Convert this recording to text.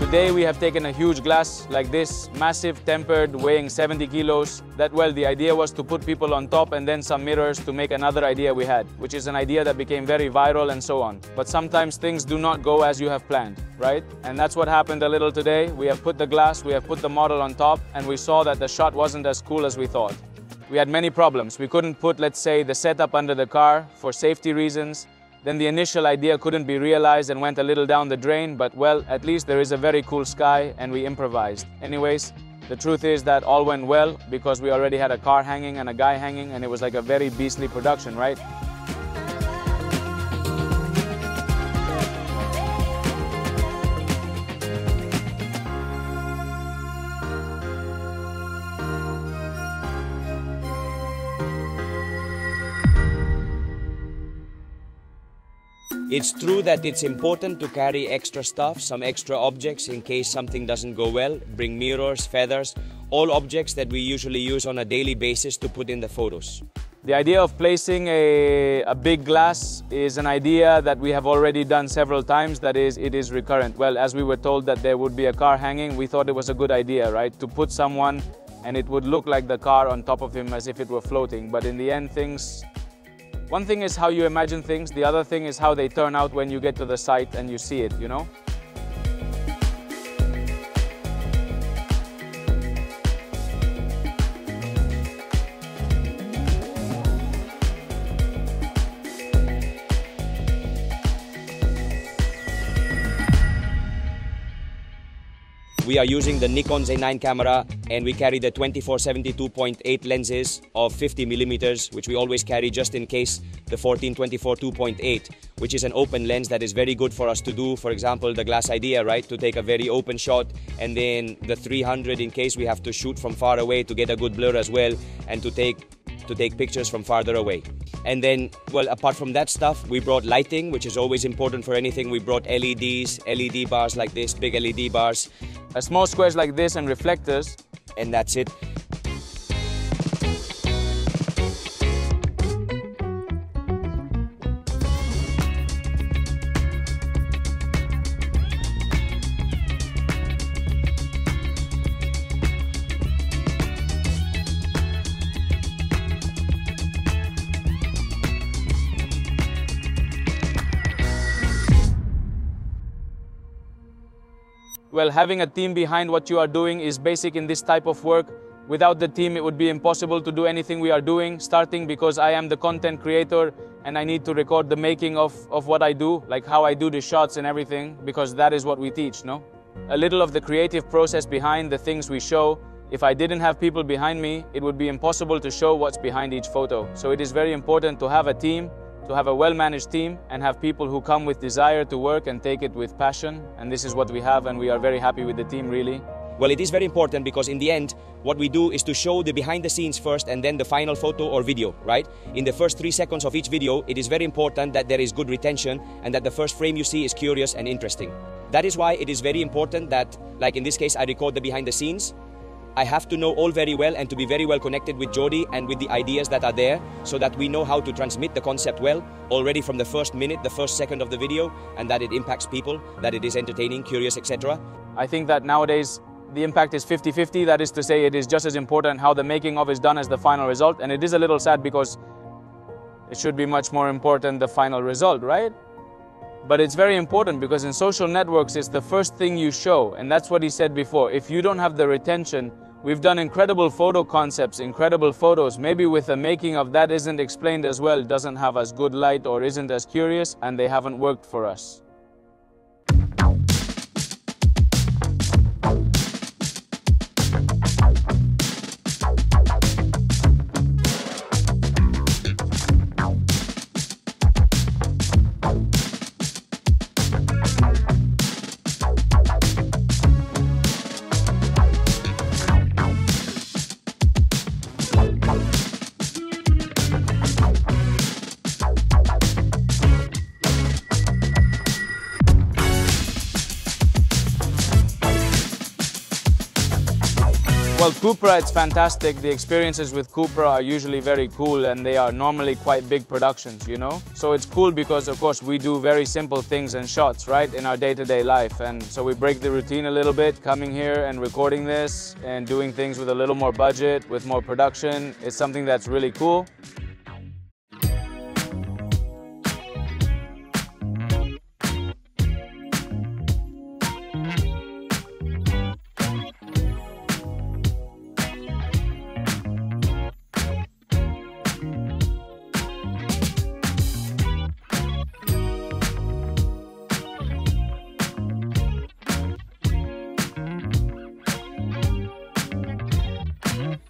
Today we have taken a huge glass like this, massive, tempered, weighing 70 kilos. That, well, the idea was to put people on top and then some mirrors to make another idea we had, which is an idea that became very viral and so on. But sometimes things do not go as you have planned, right? And that's what happened a little today. We have put the glass, we have put the model on top, and we saw that the shot wasn't as cool as we thought. We had many problems. We couldn't put, let's say, the setup under the car for safety reasons. Then the initial idea couldn't be realized and went a little down the drain, but well, at least there is a very cool sky and we improvised. Anyways, the truth is that all went well because we already had a car hanging and a guy hanging, and it was like a very beastly production, right? It's true that it's important to carry extra stuff, some extra objects in case something doesn't go well. Bring mirrors, feathers, all objects that we usually use on a daily basis to put in the photos. The idea of placing a big glass is an idea that we have already done several times. That is, it is recurrent. Well, as we were told that there would be a car hanging, we thought it was a good idea, right? To put someone and it would look like the car on top of him as if it were floating. But in the end, one thing is how you imagine things, the other thing is how they turn out when you get to the site and you see it, you know? We are using the Nikon Z9 camera, and we carry the 24-72.8 lenses of 50mm, which we always carry just in case, the 14-24 2.8, which is an open lens that is very good for us to do, for example, the glass idea, right? To take a very open shot, and then the 300 in case we have to shoot from far away to get a good blur as well, and to take pictures from farther away. And then, well, apart from that stuff, we brought lighting, which is always important for anything. We brought LEDs, LED bars like this, big LED bars. Small squares like this and reflectors. And that's it. Well, having a team behind what you are doing is basic in this type of work. Without the team, it would be impossible to do anything we are doing, starting because I am the content creator and I need to record the making of what I do, like how I do the shots and everything, because that is what we teach, no? A little of the creative process behind the things we show. If I didn't have people behind me, it would be impossible to show what's behind each photo. So it is very important to have a team, to have a well-managed team, and have people who come with desire to work and take it with passion. And this is what we have, and we are very happy with the team, really. Well, it is very important because in the end, what we do is to show the behind the scenes first and then the final photo or video, right? In the first 3 seconds of each video, it is very important that there is good retention and that the first frame you see is curious and interesting. That is why it is very important that, like in this case, I record the behind the scenes. I have to know all very well and to be very well connected with Jordi and with the ideas that are there so that we know how to transmit the concept well already from the first minute, the first second of the video, and that it impacts people, that it is entertaining, curious, etc. I think that nowadays the impact is 50-50. That is to say, it is just as important how the making of is done as the final result. And it is a little sad because it should be much more important the final result, right? But it's very important because in social networks, it's the first thing you show. And that's what he said before. If you don't have the retention, we've done incredible photo concepts, incredible photos. Maybe with the making of that isn't explained as well, doesn't have as good light or isn't as curious, and they haven't worked for us. Well, CUPRA, it's fantastic. The experiences with CUPRA are usually very cool, and they are normally quite big productions, you know? So it's cool because, of course, we do very simple things and shots, right, in our day-to-day life. And so we break the routine a little bit, coming here and recording this and doing things with a little more budget, with more production. It's something that's really cool.